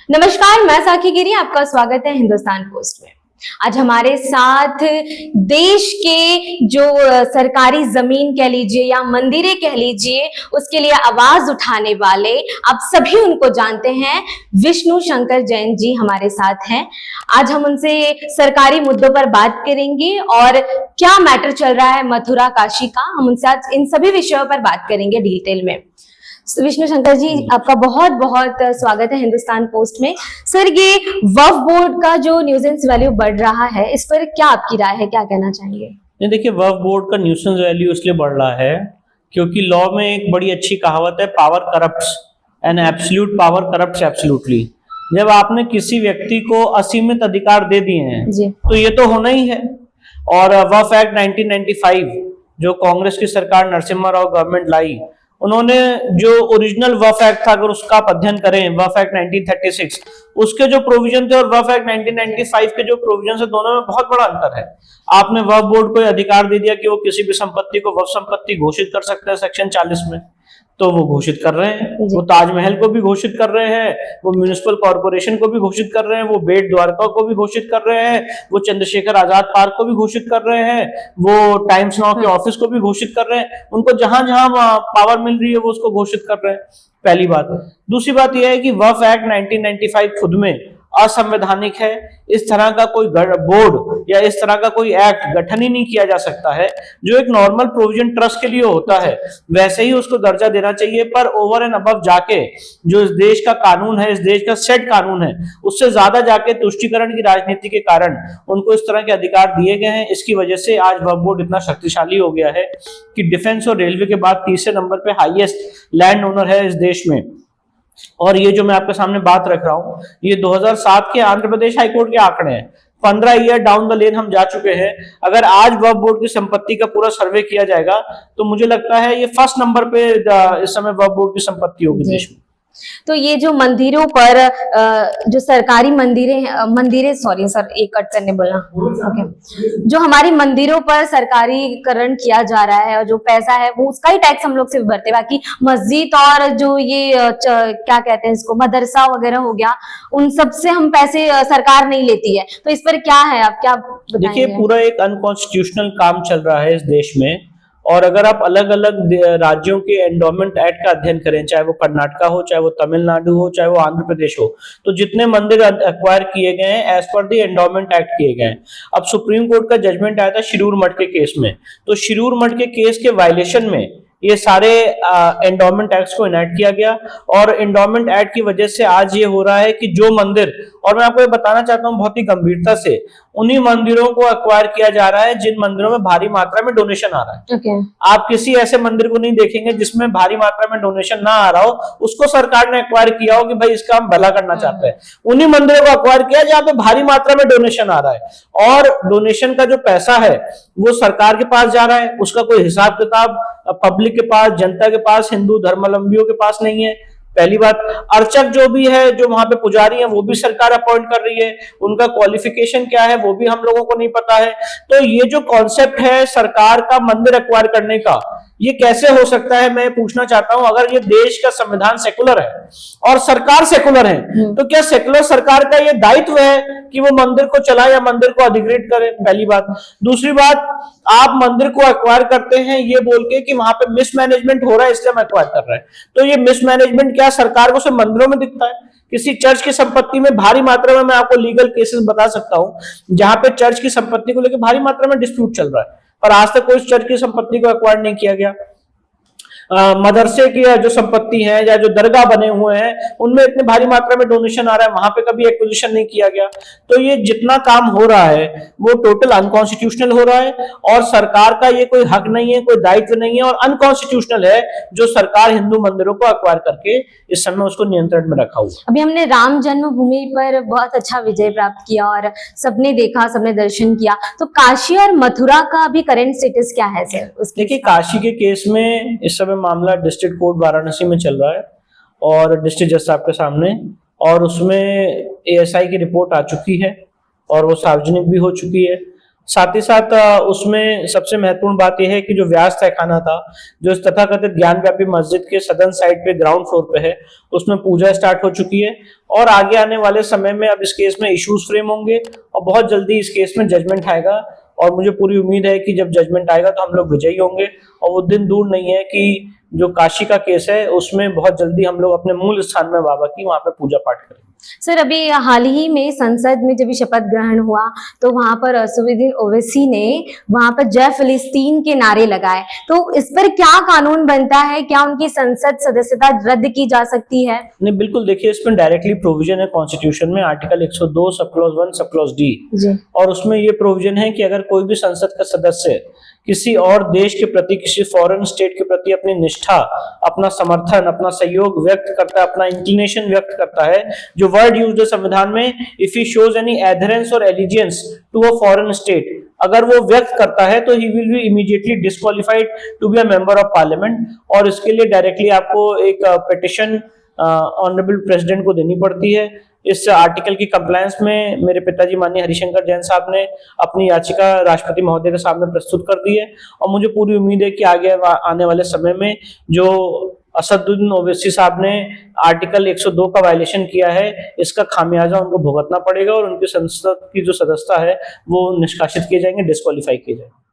नमस्कार, मैं साकी गिरी, आपका स्वागत है हिंदुस्तान पोस्ट में। आज हमारे साथ देश के जो सरकारी जमीन कह लीजिए या मंदिरें कह लीजिए, उसके लिए आवाज उठाने वाले, आप सभी उनको जानते हैं, विष्णु शंकर जैन जी हमारे साथ हैं। आज हम उनसे सरकारी मुद्दों पर बात करेंगे और क्या मैटर चल रहा है मथुरा काशी का, हम उनसे आज इन सभी विषयों पर बात करेंगे डिटेल में। विष्णु शंकर जी, आपका बहुत बहुत स्वागत है हिंदुस्तान पोस्ट में। सर, ये वक्फ बोर्ड का जो न्यूसेंस वैल्यू बढ़ रहा है, इस पर क्या आपकी राय है, क्या कहना चाहेंगे? नहीं, देखिए, वक्फ बोर्ड का न्यूसेंस वैल्यू इसलिए बढ़ रहा है क्योंकि लॉ में एक बड़ी अच्छी कहावत है, power corrupts and absolute power corrupts absolutely. जब आपने किसी व्यक्ति को असीमित अधिकार दे दिए हैं तो ये तो होना ही है। और वक्फ एक्ट 1995 जो कांग्रेस की सरकार नरसिम्हा राव गवर्नमेंट लाई, उन्होंने जो ओरिजिनल वक्फ एक्ट था, अगर उसका आप अध्ययन करें, वक्फ एक्ट 1936, उसके जो प्रोविजन थे और वक्फ एक्ट 1995 के जो प्रोविजन है, दोनों में बहुत बड़ा अंतर है। आपने वक्फ बोर्ड को अधिकार दे दिया कि वो किसी भी संपत्ति को वक्फ संपत्ति घोषित कर सकते हैं सेक्शन 40 में, तो वो घोषित कर रहे हैं। वो ताजमहल को भी घोषित कर रहे हैं, वो म्युनिसिपल कॉर्पोरेशन को भी घोषित कर रहे हैं, वो बेट द्वारका को भी घोषित कर रहे हैं, वो चंद्रशेखर आजाद पार्क को भी घोषित कर रहे हैं, वो टाइम्स नाउ के ऑफिस को भी घोषित कर रहे हैं। उनको जहां जहां पावर मिल रही है वो उसको घोषित कर रहे हैं, पहली बात। दूसरी बात यह है कि वक्फ एक्ट 1995 खुद में असंवैधानिक है। इस तरह का कोई बोर्ड या इस तरह का कोई एक्ट गठन ही नहीं किया जा सकता है। जो एक नॉर्मल प्रोविजन ट्रस्ट के लिए होता है वैसे ही उसको दर्जा देना चाहिए, पर ओवर एंड अबव जाके जो इस देश का कानून है, इस देश का सेट कानून है, उससे ज्यादा जाके तुष्टीकरण की राजनीति के कारण उनको इस तरह के अधिकार दिए गए हैं। इसकी वजह से आज वक्फ बोर्ड इतना शक्तिशाली हो गया है कि डिफेंस और रेलवे के बाद तीसरे नंबर पे हाईएस्ट लैंड ओनर है इस देश में। और ये जो मैं आपके सामने बात रख रहा हूं, ये 2007 के आंध्र प्रदेश हाईकोर्ट के आंकड़े हैं। 15 ईयर डाउन द लेन हम जा चुके हैं। अगर आज वक्फ बोर्ड की संपत्ति का पूरा सर्वे किया जाएगा तो मुझे लगता है ये फर्स्ट नंबर पे इस समय वक्फ बोर्ड की संपत्ति होगी देश में। तो ये जो मंदिरों पर जो सरकारी मंदिरें सॉरी सर, एक कट करने बोलना, ओके, जो हमारी मंदिरों पर सरकारीकरण किया जा रहा है और जो पैसा है वो उसका ही टैक्स हम लोग सिर्फ भरते हैं, बाकी मस्जिद और जो ये क्या कहते हैं इसको, मदरसा वगैरह हो गया, उन सब से हम पैसे सरकार नहीं लेती है। तो इस पर क्या है, आप क्या बताएंगे? देखिए, पूरा एक अनकॉन्स्टिट्यूशनल काम चल रहा है इस देश में। और अगर आप अलग अलग राज्यों के एंडोमेंट एक्ट का अध्ययन करें, चाहे वो कर्नाटका हो, चाहे वो तमिलनाडु हो, चाहे वो आंध्र प्रदेश हो, तो जितने मंदिर एक्वायर किए गए हैं as per the endowment act किए गए हैं। अब सुप्रीम कोर्ट का जजमेंट आया था शिरूर मठ के केस में, तो शिरूर मठ के केस के वायलेशन में ये सारे एंडोमेंट एक्ट को इनैक्ट किया गया। और एंडोमेंट एक्ट की वजह से आज ये हो रहा है कि जो मंदिर, और मैं आपको ये बताना चाहता हूं बहुत ही गंभीरता से, उन्हीं मंदिरों को एक्वायर किया जा रहा है जिन मंदिरों में भारी मात्रा में डोनेशन आ रहा है। आप किसी ऐसे मंदिर को नहीं देखेंगे जिसमें भारी मात्रा में डोनेशन ना आ रहा हो, उसको सरकार ने एक्वायर किया हो कि भाई इसका हम भला करना चाहते हैं। उन्हीं मंदिरों को एक्वायर किया जहां पे भारी मात्रा में डोनेशन आ रहा है, और डोनेशन का जो पैसा है वो सरकार के पास जा रहा है, उसका कोई हिसाब किताब पब्लिक के पास, जनता के पास, हिंदू धर्मावलंबियों के पास नहीं है। पहली बात, अर्चक जो भी है, जो वहां पे पुजारी है, वो भी सरकार अपॉइंट कर रही है, उनका क्वालिफिकेशन क्या है वो भी हम लोगों को नहीं पता है। तो ये जो कॉन्सेप्ट है सरकार का मंदिर एक्वायर करने का, ये कैसे हो सकता है, मैं पूछना चाहता हूं। अगर ये देश का संविधान सेकुलर है और सरकार सेकुलर है, तो क्या सेकुलर सरकार का ये दायित्व है कि वो मंदिर को चलाए या मंदिर को अधिग्रहित करे? पहली बात। दूसरी बात, आप मंदिर को एक्वायर करते हैं ये बोल के कि वहां पे मिसमैनेजमेंट हो रहा है इसलिए हम एक्वायर कर रहे हैं, तो ये मिसमैनेजमेंट क्या सरकार को सिर्फ मंदिरों में दिखता है? किसी चर्च की संपत्ति में भारी मात्रा में, मैं आपको लीगल केसेस बता सकता हूं जहां पे चर्च की संपत्ति को लेकर भारी मात्रा में डिस्प्यूट चल रहा है, पर आज तक कोई चर्च की संपत्ति को एक्वायर नहीं किया गया। मदरसे की जो संपत्ति है या जो दरगाह बने हुए हैं उनमें इतने भारी मात्रा में डोनेशन आ रहा है, वहां पे कभी एक्विजिशन नहीं किया गया। तो ये जितना काम हो रहा है वो टोटल अनकॉन्स्टिट्यूशनल हो रहा है, और सरकार का ये कोई हक नहीं है, कोई दायित्व नहीं है, और अनकॉन्स्टिट्यूशनल है जो सरकार हिंदू मंदिरों को एक्वायर करके इस समय उसको नियंत्रण में रखा हुआ। अभी हमने राम जन्मभूमि पर बहुत अच्छा विजय प्राप्त किया और सबने देखा, सबने दर्शन किया, तो काशी और मथुरा का अभी करंट स्टेटस क्या है सर? देखिए, काशी के केस में इस समय मामला डिस्ट्रिक्ट कोर्ट वाराणसी में चल रहा है और डिस्ट्रिक्ट जज साहब के सामने, और उसमें एएसआई की रिपोर्ट आ चुकी है और वो सार्वजनिक भी हो चुकी है। साथ ही साथ उसमें सबसे महत्वपूर्ण बात यह है कि जो व्यास तहखाना था, जो इस तथाकथित ज्ञानव्यापी मस्जिद के सदन साइड पे ग्राउंड फ्लोर पे है, उसमें पूजा स्टार्ट हो चुकी है और आगे आने वाले समय में अब इस केस में इश्यूज फ्रेम होंगे और बहुत जल्दी इस केस में जजमेंट आएगा और मुझे पूरी उम्मीद है कि जब जजमेंट आएगा तो हम लोग विजयी होंगे और वो दिन दूर नहीं है कि जो काशी का केस है उसमें बहुत जल्दी हम लोग अपने मूल स्थान में बाबा की वहां पे पूजा पाठ करेंगे। सर, अभी हाल ही में संसद में जब शपथ ग्रहण हुआ तो वहां पर असदुद्दीन ओवैसी ने वहां पर जय फिलिस्तीन के नारे लगाए, तो इस पर क्या कानून बनता है? क्या उनकी संसद सदस्यता रद्द की जा सकती है? नहीं, बिल्कुल, देखिए इसमें डायरेक्टली प्रोविजन है कॉन्स्टिट्यूशन में, article 102 sub clause 1 sub clause D, जी। और उसमें ये प्रोविजन है कि अगर कोई भी संसद का सदस्य किसी और देश के प्रति, किसी फॉरेन स्टेट के प्रति अपनी निष्ठा, अपना समर्थन, अपना सहयोग व्यक्त करता है, अपना इंक्लिनेशन व्यक्त करता है, जो वर्ड यूज्ड है संविधान में, if he shows any adherence और allegiance to a foreign state, अगर वो व्यक्त करता है तो he will be immediately disqualified to be a member of parliament, और इसके लिए डायरेक्टली आपको एक पिटिशन ऑनरेबल प्रेसिडेंट को देनी पड़ती है। इस आर्टिकल की कंप्लायंस में मेरे पिताजी माननीय हरिशंकर जैन साहब ने अपनी याचिका राष्ट्रपति महोदय के सामने प्रस्तुत कर दी है और मुझे पूरी उम्मीद है कि आगे आने वाले समय में जो असदुद्दीन ओवैसी साहब ने आर्टिकल 102 का वायलेशन किया है, इसका खामियाजा उनको भुगतना पड़ेगा और उनकी संसद की जो सदस्यता है वो निष्कासित किए जाएंगे, डिस्क्वालीफाई किए जाएंगे।